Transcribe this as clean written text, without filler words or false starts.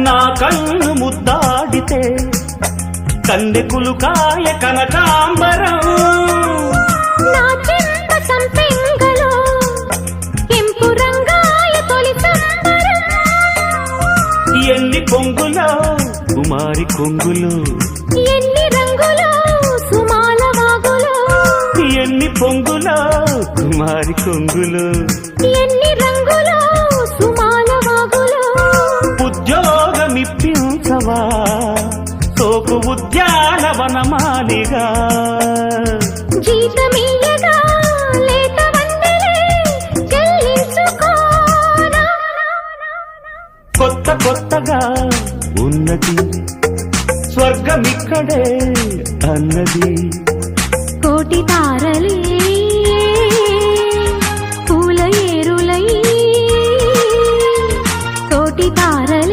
నా కన్ను ముద్దాడితే కన్నెకులు కాయ కనకాంబరం నా చెంప సంపెంగలో కెంపు రంగాయ తొలి సంబరం ఎన్ని పొంగులో కుమారి కొంగులు ఎన్ని రంగులో సుమాల వాగులో ఎన్ని పొంగులో కుమారి కొంగులు ఎన్ని రంగులో సుమాల వాగులో ఉద్యోగమిప్పించవా సోకు ఉద్యానవనమాలిగా జీతమీయగా లేత వందలే చెల్లించుకోనా కొత్త కొత్తగా ఉన్నది స్వర్గమిక్కడే అన్నది కోటి తారలే